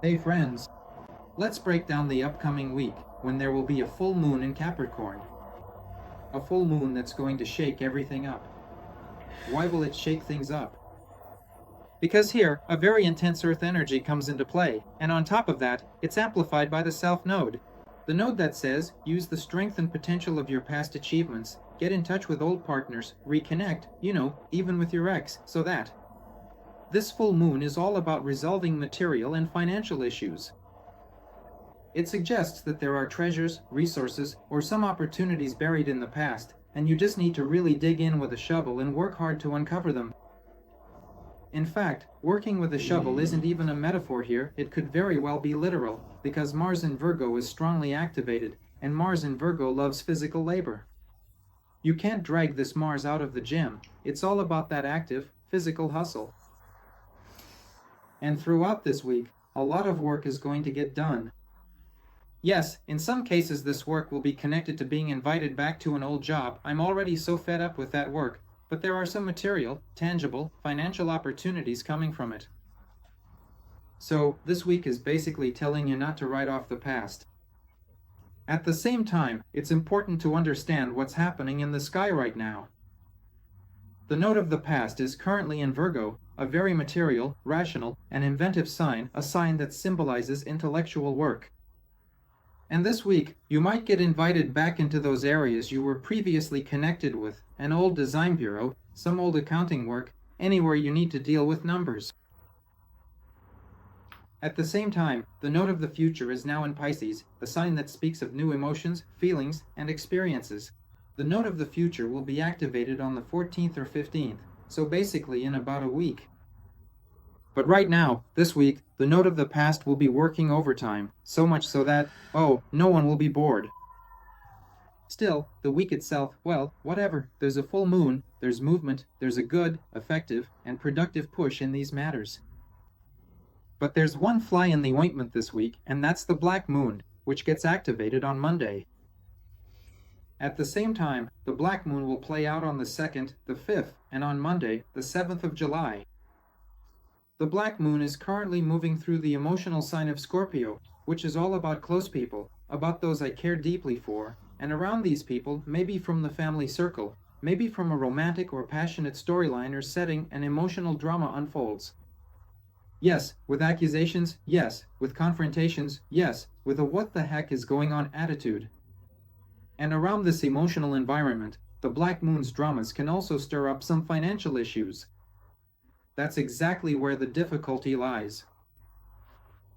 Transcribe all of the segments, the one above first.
Hey friends, let's break down the upcoming week when there will be a full moon in Capricorn. A full moon that's going to shake everything up. Why will it shake things up? Because here, a very intense Earth energy comes into play, and on top of that, it's amplified by the South Node. The node that says, use the strength and potential of your past achievements, get in touch with old partners, reconnect, even with your ex, so that. This full moon is all about resolving material and financial issues. It suggests that there are treasures, resources, or some opportunities buried in the past, and you just need to really dig in with a shovel and work hard to uncover them. In fact, working with a shovel isn't even a metaphor here, it could very well be literal, because Mars in Virgo is strongly activated, and Mars in Virgo loves physical labor. You can't drag this Mars out of the gym, it's all about that active, physical hustle. And throughout this week, a lot of work is going to get done. Yes, in some cases this work will be connected to being invited back to an old job. I'm already so fed up with that work, but there are some material, tangible, financial opportunities coming from it. So, this week is basically telling you not to write off the past. At the same time, it's important to understand what's happening in the sky right now. The node of the past is currently in Virgo, a very material, rational, and inventive sign, a sign that symbolizes intellectual work. And this week, you might get invited back into those areas you were previously connected with, an old design bureau, some old accounting work, anywhere you need to deal with numbers. At the same time, the node of the future is now in Pisces, the sign that speaks of new emotions, feelings, and experiences. The node of the future will be activated on the 14th or 15th, so basically in about a week. But right now, this week, the node of the past will be working overtime, so much so that, no one will be bored. Still, the week itself, well, whatever. There's a full moon, there's movement, there's a good, effective, and productive push in these matters. But there's one fly in the ointment this week, and that's the black moon, which gets activated on Monday. At the same time, the black moon will play out on the 2nd, the 5th, and on Monday, the 7th of July. The black moon is currently moving through the emotional sign of Scorpio, which is all about close people, about those I care deeply for, and around these people, maybe from the family circle, maybe from a romantic or passionate storyline or setting, an emotional drama unfolds. Yes, with accusations, yes, with confrontations, yes, with a what the heck is going on attitude. And around this emotional environment, the black moon's dramas can also stir up some financial issues. That's exactly where the difficulty lies.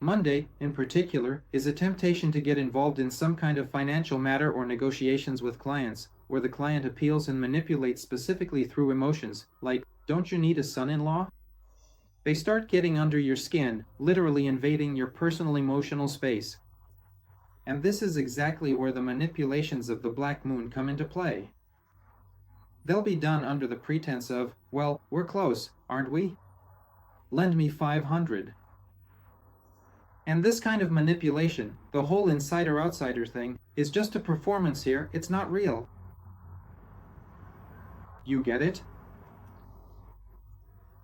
Monday, in particular, is a temptation to get involved in some kind of financial matter or negotiations with clients, where the client appeals and manipulates specifically through emotions, like, don't you need a son-in-law? They start getting under your skin, literally invading your personal emotional space. And this is exactly where the manipulations of the black moon come into play. They'll be done under the pretense of, well, we're close, aren't we? Lend me 500. And this kind of manipulation, the whole insider-outsider thing, is just a performance here, it's not real. You get it?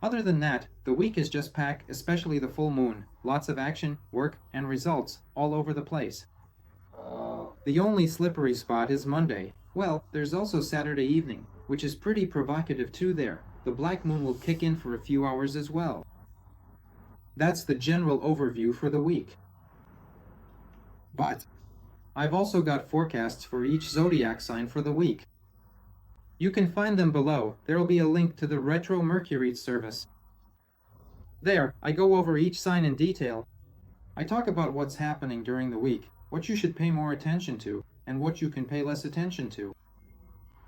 Other than that, the week is just packed, especially the full moon. Lots of action, work, and results all over the place. The only slippery spot is Monday. Well, there's also Saturday evening, which is pretty provocative too there. The black moon will kick in for a few hours as well. That's the general overview for the week. But I've also got forecasts for each zodiac sign for the week. You can find them below. There'll be a link to the Retro Mercury service. There, I go over each sign in detail. I talk about what's happening during the week, what you should pay more attention to, and what you can pay less attention to.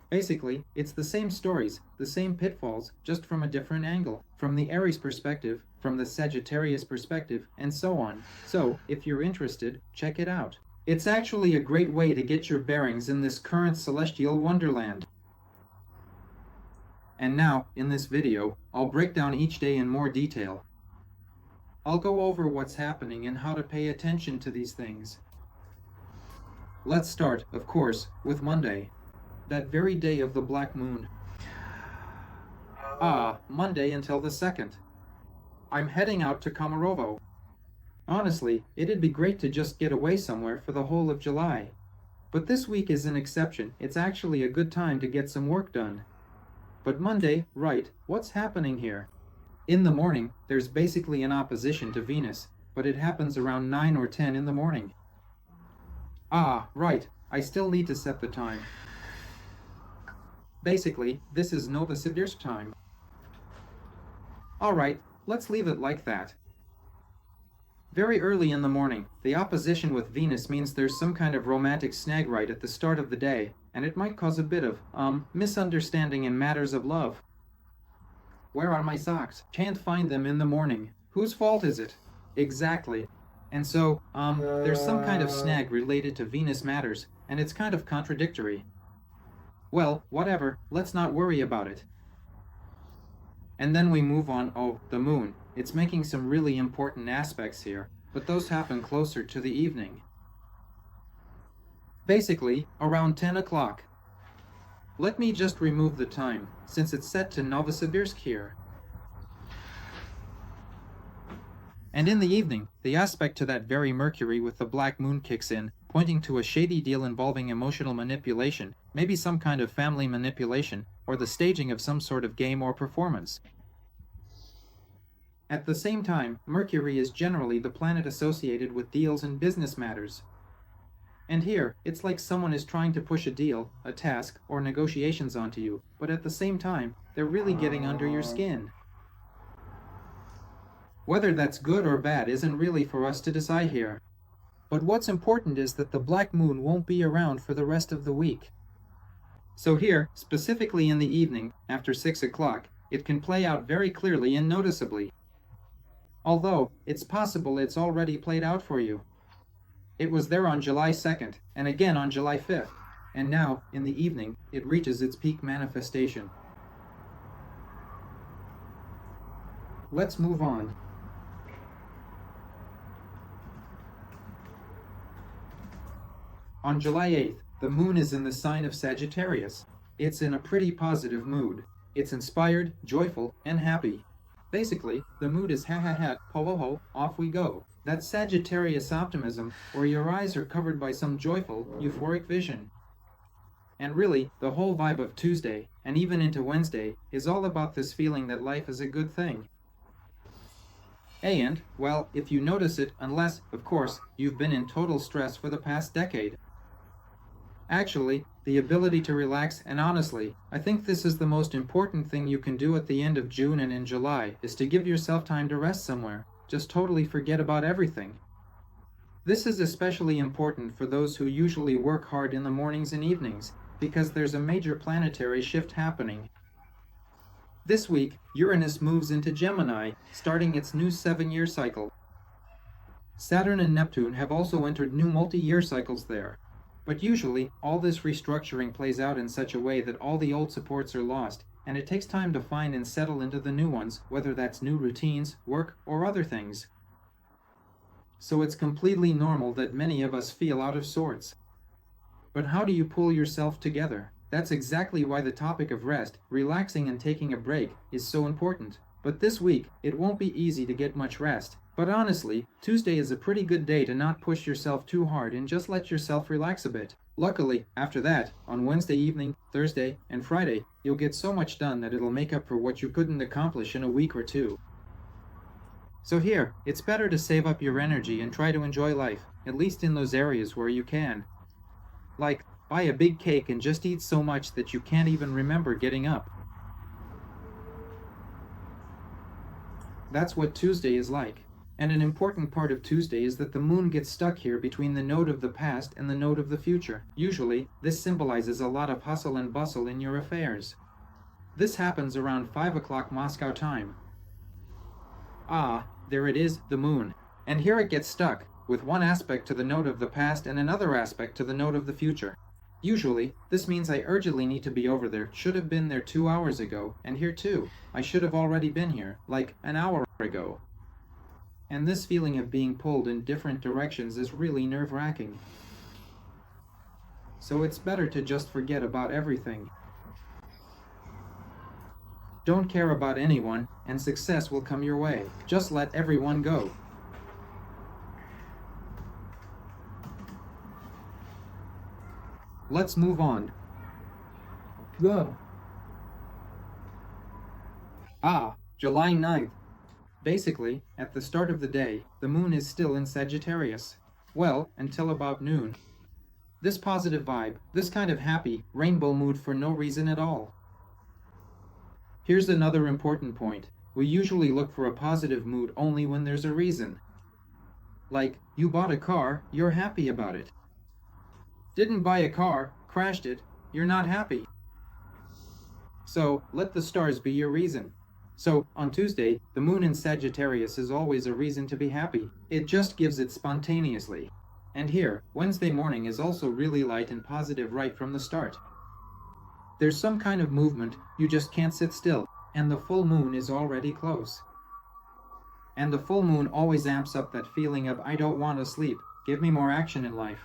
Basically, it's the same stories, the same pitfalls, just from a different angle, from the Aries perspective, from the Sagittarius perspective, and so on. So, if you're interested, check it out. It's actually a great way to get your bearings in this current celestial wonderland. And now, in this video, I'll break down each day in more detail. I'll go over what's happening and how to pay attention to these things. Let's start, of course, with Monday. That very day of the black moon. Monday until the 2nd. I'm heading out to Komarovo. Honestly, it'd be great to just get away somewhere for the whole of July. But this week is an exception. It's actually a good time to get some work done. But Monday, right, what's happening here? In the morning, there's basically an opposition to Venus, but it happens around 9 or 10 in the morning. Ah, right, I still need to set the time. Basically, this is Novosibirsky time. Alright, let's leave it like that. Very early in the morning, the opposition with Venus means there's some kind of romantic snag right at the start of the day, and it might cause a bit of, misunderstanding in matters of love. Where are my socks? Can't find them in the morning. Whose fault is it? Exactly. And so, there's some kind of snag related to Venus matters, and it's kind of contradictory. Well, whatever, let's not worry about it. And then we move on. Oh, the moon. It's making some really important aspects here, but those happen closer to the evening. Basically, around 10 o'clock. Let me just remove the time, since it's set to Novosibirsk here. And in the evening, the aspect to that very Mercury with the black moon kicks in, pointing to a shady deal involving emotional manipulation, maybe some kind of family manipulation, or the staging of some sort of game or performance. At the same time, Mercury is generally the planet associated with deals and business matters. And here, it's like someone is trying to push a deal, a task, or negotiations onto you, but at the same time, they're really getting under your skin. Whether that's good or bad isn't really for us to decide here. But what's important is that the black moon won't be around for the rest of the week. So here, specifically in the evening, after 6 o'clock, it can play out very clearly and noticeably. Although, it's possible it's already played out for you. It was there on July 2nd, and again on July 5th, and now, in the evening, it reaches its peak manifestation. Let's move on. On July 8th, the moon is in the sign of Sagittarius. It's in a pretty positive mood. It's inspired, joyful, and happy. Basically, the mood is ha ha ha, ho ho ho, off we go. That's Sagittarius optimism, where your eyes are covered by some joyful, euphoric vision. And really, the whole vibe of Tuesday, and even into Wednesday, is all about this feeling that life is a good thing. And, well, if you notice it, unless, of course, you've been in total stress for the past decade. Actually, the ability to relax, and honestly, I think this is the most important thing you can do at the end of June and in July, is to give yourself time to rest somewhere. Just totally forget about everything. This is especially important for those who usually work hard in the mornings and evenings, because there's a major planetary shift happening. This week, Uranus moves into Gemini, starting its new 7-year cycle. Saturn and Neptune have also entered new multi-year cycles there. But usually, all this restructuring plays out in such a way that all the old supports are lost, and it takes time to find and settle into the new ones, whether that's new routines, work, or other things. So it's completely normal that many of us feel out of sorts. But how do you pull yourself together? That's exactly why the topic of rest, relaxing and taking a break, is so important. But this week, it won't be easy to get much rest. But honestly, Tuesday is a pretty good day to not push yourself too hard and just let yourself relax a bit. Luckily, after that, on Wednesday evening, Thursday, and Friday, you'll get so much done that it'll make up for what you couldn't accomplish in a week or two. So here, it's better to save up your energy and try to enjoy life, at least in those areas where you can. Like, buy a big cake and just eat so much that you can't even remember getting up. That's what Tuesday is like. And an important part of Tuesday is that the moon gets stuck here between the node of the past and the node of the future. Usually, this symbolizes a lot of hustle and bustle in your affairs. This happens around 5 o'clock Moscow time. Ah, there it is, the moon. And here it gets stuck, with one aspect to the node of the past and another aspect to the node of the future. Usually, this means I urgently need to be over there, should have been there 2 hours ago, and here too. I should have already been here, like an hour ago. And this feeling of being pulled in different directions is really nerve-wracking. So it's better to just forget about everything. Don't care about anyone, and success will come your way. Just let everyone go. let's move on. Go. July 9th. Basically, at the start of the day, the moon is still in Sagittarius. Well, until about noon. This positive vibe, this kind of happy, rainbow mood for no reason at all. Here's another important point. We usually look for a positive mood only when there's a reason. Like, you bought a car, you're happy about it. Didn't buy a car, crashed it, you're not happy. So, let the stars be your reason. So, on Tuesday, the moon in Sagittarius is always a reason to be happy. It just gives it spontaneously. And here, Wednesday morning is also really light and positive right from the start. There's some kind of movement, you just can't sit still, and the full moon is already close. And the full moon always amps up that feeling of I don't want to sleep, give me more action in life.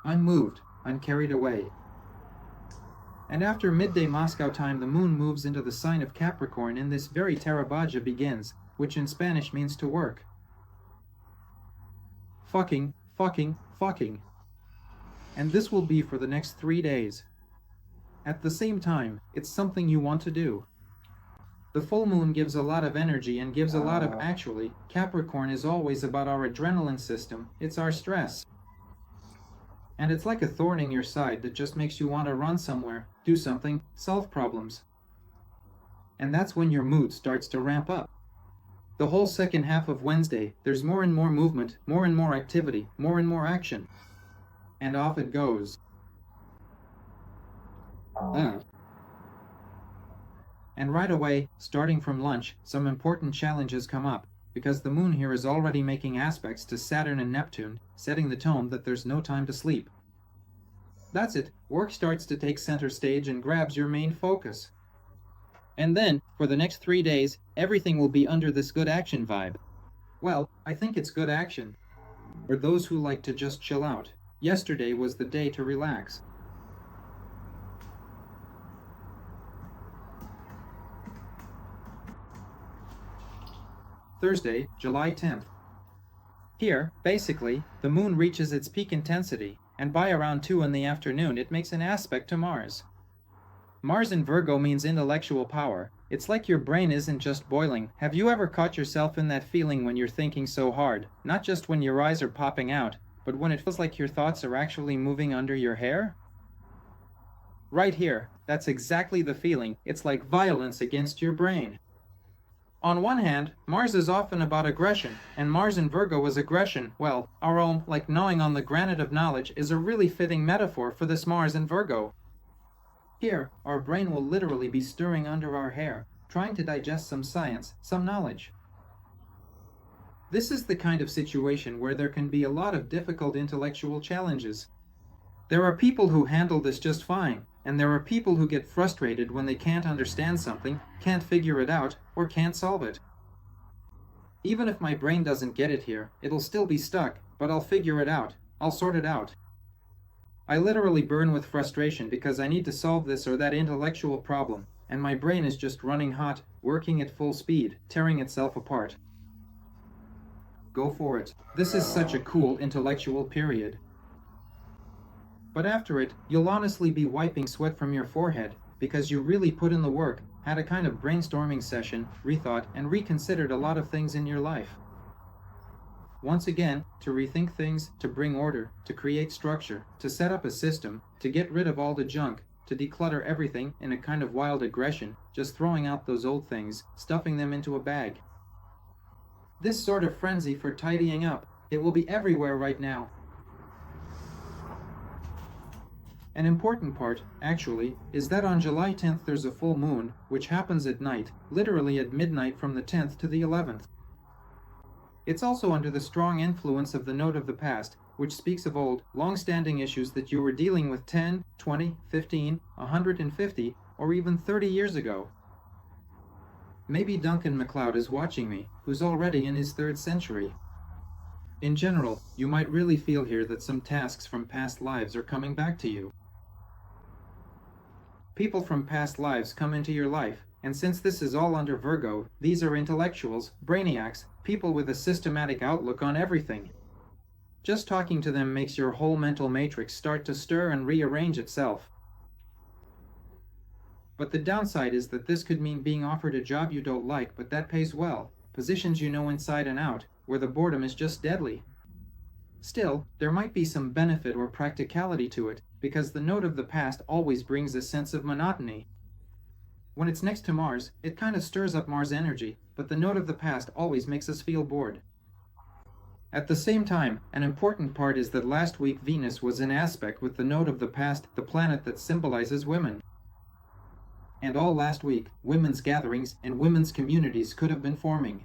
I'm moved, I'm carried away. And after midday Moscow time, the moon moves into the sign of Capricorn, and this very Tarabaja begins, which in Spanish means to work. Fucking. And this will be for the next 3 days. At the same time, it's something you want to do. The full moon gives a lot of energy and gives a lot of actually, Capricorn is always about our adrenaline system, it's our stress. And it's like a thorn in your side that just makes you want to run somewhere, do something, solve problems. And that's when your mood starts to ramp up. The whole second half of Wednesday, there's more and more movement, more and more activity, more and more action. And off it goes. And right away, starting from lunch, some important challenges come up, because the moon here is already making aspects to Saturn and Neptune, setting the tone that there's no time to sleep. That's it, work starts to take center stage and grabs your main focus. And then, for the next 3 days, everything will be under this good action vibe. Well, I think it's good action. For those who like to just chill out, yesterday was the day to relax. Thursday, July 10th. Here, basically, the moon reaches its peak intensity, and by around 2 in the afternoon it makes an aspect to Mars. Mars in Virgo means intellectual power. It's like your brain isn't just boiling. Have you ever caught yourself in that feeling when you're thinking so hard, not just when your eyes are popping out, but when it feels like your thoughts are actually moving under your hair? Right here, that's exactly the feeling. It's like violence against your brain. On one hand, Mars is often about aggression, and Mars in Virgo is aggression. Well, our own, like gnawing on the granite of knowledge, is a really fitting metaphor for this Mars in Virgo. Here, our brain will literally be stirring under our hair, trying to digest some science, some knowledge. This is the kind of situation where there can be a lot of difficult intellectual challenges. There are people who handle this just fine, and there are people who get frustrated when they can't understand something, can't figure it out, or can't solve it. Even if my brain doesn't get it here, it'll still be stuck, but I'll figure it out. I'll sort it out. I literally burn with frustration because I need to solve this or that intellectual problem, and my brain is just running hot, working at full speed, tearing itself apart. Go for it. This is such a cool intellectual period. But after it, you'll honestly be wiping sweat from your forehead because you really put in the work, had a kind of brainstorming session, rethought, and reconsidered a lot of things in your life. Once again, to rethink things, to bring order, to create structure, to set up a system, to get rid of all the junk, to declutter everything in a kind of wild aggression, just throwing out those old things, stuffing them into a bag. This sort of frenzy for tidying up, it will be everywhere right now. An important part, actually, is that on July 10th there's a full moon, which happens at night, literally at midnight from the 10th to the 11th. It's also under the strong influence of the note of the past, which speaks of old, long-standing issues that you were dealing with 10, 20, 15, 150, or even 30 years ago. Maybe Duncan MacLeod is watching me, who's already in his 3rd century. In general, you might really feel here that some tasks from past lives are coming back to you. People from past lives come into your life, and since this is all under Virgo, these are intellectuals, brainiacs, people with a systematic outlook on everything. Just talking to them makes your whole mental matrix start to stir and rearrange itself. But the downside is that this could mean being offered a job you don't like but that pays well, positions you know inside and out, where the boredom is just deadly. Still, there might be some benefit or practicality to it, because the node of the past always brings a sense of monotony. When it's next to Mars, it kind of stirs up Mars energy, but the node of the past always makes us feel bored. At the same time, an important part is that last week Venus was in aspect with the node of the past, the planet that symbolizes women. And all last week, women's gatherings and women's communities could have been forming.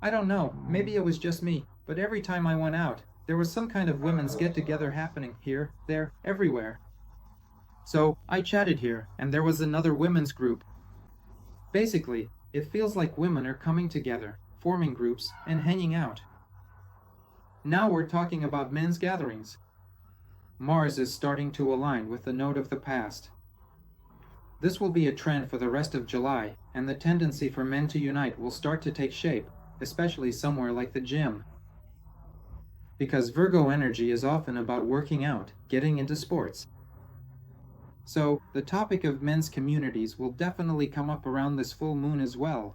I don't know, maybe it was just me, but every time I went out, there was some kind of women's get-together happening here, there, everywhere. So, I chatted here, and there was another women's group. Basically, it feels like women are coming together, forming groups, and hanging out. Now we're talking about men's gatherings. Mars is starting to align with the node of the past. This will be a trend for the rest of July, and the tendency for men to unite will start to take shape, especially somewhere like the gym. Because Virgo energy is often about working out, getting into sports. So, the topic of men's communities will definitely come up around this full moon as well.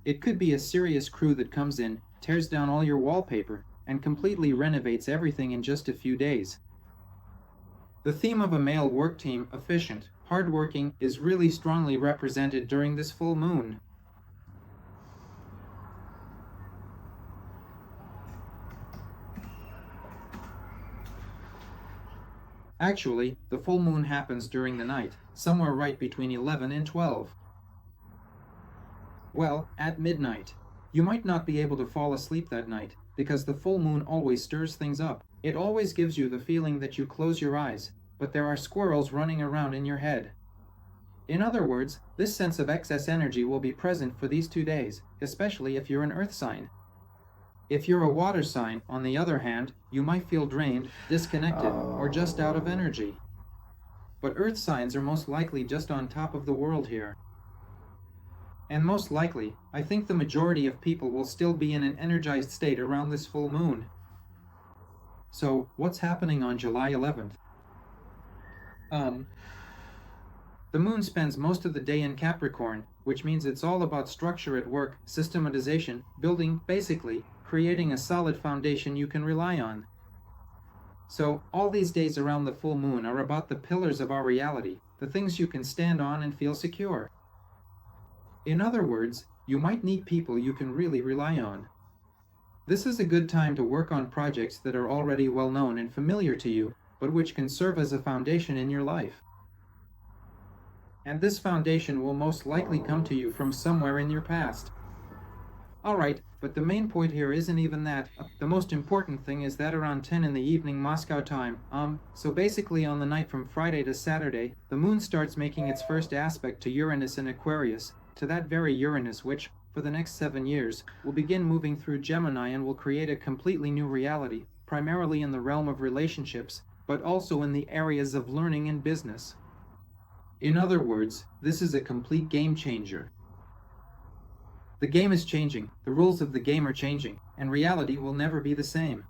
It could be a serious crew that comes in, tears down all your wallpaper, and completely renovates everything in just a few days. The theme of a male work team, efficient, hardworking, is really strongly represented during this full moon. Actually, the full moon happens during the night, somewhere right between 11 and 12. Well, at midnight. You might not be able to fall asleep that night, because the full moon always stirs things up. It always gives you the feeling that you close your eyes, but there are squirrels running around in your head. In other words, this sense of excess energy will be present for these 2 days, especially if you're an earth sign. If you're a water sign, on the other hand, you might feel drained, disconnected, or just out of energy. But earth signs are most likely just on top of the world here. And most likely, I think the majority of people will still be in an energized state around this full moon. So, what's happening on July 11th? The moon spends most of the day in Capricorn, which means it's all about structure at work, systematization, building, basically, creating a solid foundation you can rely on. So, all these days around the full moon are about the pillars of our reality, the things you can stand on and feel secure. In other words, you might need people you can really rely on. This is a good time to work on projects that are already well known and familiar to you, but which can serve as a foundation in your life. And this foundation will most likely come to you from somewhere in your past. Alright, but the main point here isn't even that. The most important thing is that around 10 in the evening Moscow time, so basically on the night from Friday to Saturday, the moon starts making its first aspect to Uranus in Aquarius, to that very Uranus which, for the next 7 years, will begin moving through Gemini and will create a completely new reality, primarily in the realm of relationships, but also in the areas of learning and business. In other words, this is a complete game changer. The game is changing, the rules of the game are changing, and reality will never be the same.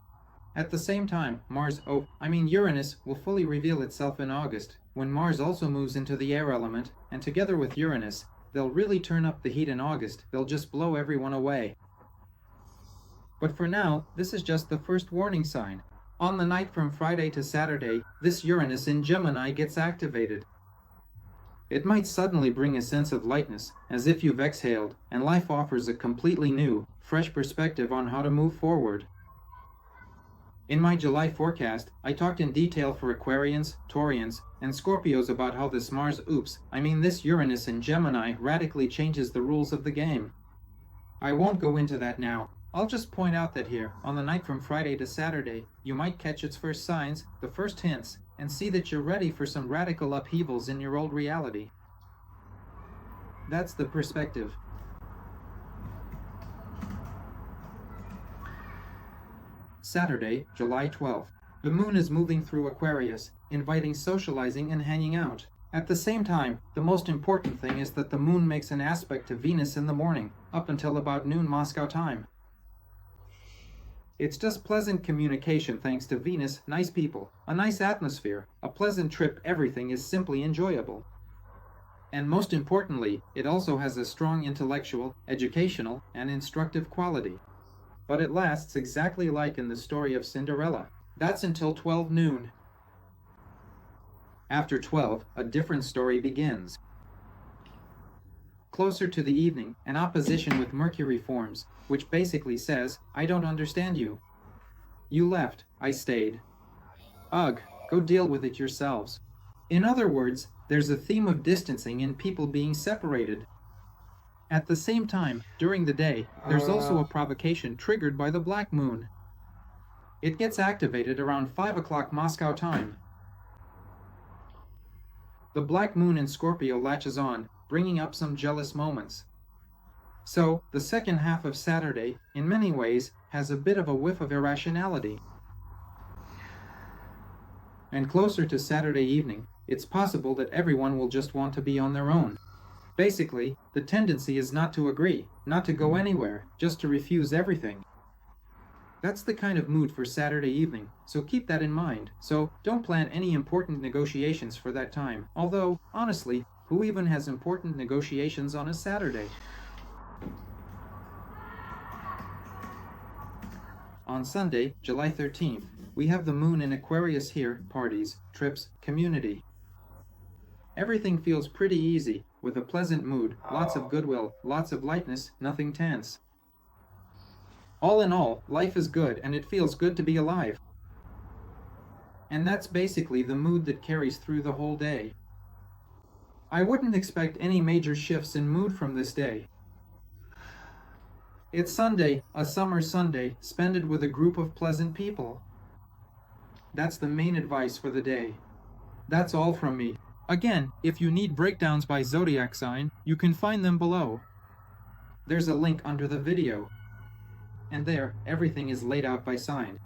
At the same time, Uranus will fully reveal itself in August, when Mars also moves into the air element, and together with Uranus, they'll really turn up the heat in August. They'll just blow everyone away. But for now, this is just the first warning sign. On the night from Friday to Saturday, this Uranus in Gemini gets activated. It might suddenly bring a sense of lightness, as if you've exhaled, and life offers a completely new, fresh perspective on how to move forward. In my July forecast, I talked in detail for Aquarians, Taurians, and Scorpios about how this this Uranus in Gemini radically changes the rules of the game. I won't go into that now. I'll just point out that here, on the night from Friday to Saturday, you might catch its first signs, the first hints, and see that you're ready for some radical upheavals in your old reality. That's the perspective. Saturday, July 12th. The moon is moving through Aquarius, inviting socializing and hanging out. At the same time, the most important thing is that the moon makes an aspect to Venus in the morning, up until about noon Moscow time. It's just pleasant communication thanks to Venus, nice people, a nice atmosphere, a pleasant trip, everything is simply enjoyable. And most importantly, it also has a strong intellectual, educational, and instructive quality. But it lasts exactly like in the story of Cinderella. That's until 12 noon. After 12, a different story begins. Closer to the evening, an opposition with Mercury forms, which basically says, I don't understand you. You left, I stayed. Ugh, go deal with it yourselves. In other words, there's a theme of distancing and people being separated. At the same time, during the day, there's also a provocation triggered by the black moon. It gets activated around 5 o'clock Moscow time. The black moon in Scorpio latches on, bringing up some jealous moments. So, the second half of Saturday, in many ways, has a bit of a whiff of irrationality. And closer to Saturday evening, it's possible that everyone will just want to be on their own. Basically, the tendency is not to agree, not to go anywhere, just to refuse everything. That's the kind of mood for Saturday evening, so keep that in mind. So, don't plan any important negotiations for that time. Although, honestly, who even has important negotiations on a Saturday? On Sunday, July 13th, we have the moon in Aquarius here, parties, trips, community. Everything feels pretty easy, with a pleasant mood, lots of goodwill, lots of lightness, nothing tense. All in all, life is good and it feels good to be alive. And that's basically the mood that carries through the whole day. I wouldn't expect any major shifts in mood from this day. It's Sunday, a summer Sunday, spend it with a group of pleasant people. That's the main advice for the day. That's all from me. Again, if you need breakdowns by zodiac sign, you can find them below. There's a link under the video. And there, everything is laid out by sign.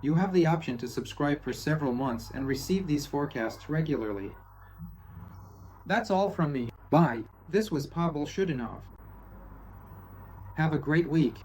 You have the option to subscribe for several months and receive these forecasts regularly. That's all from me. Bye. This was Pavel Chudinov. Have a great week.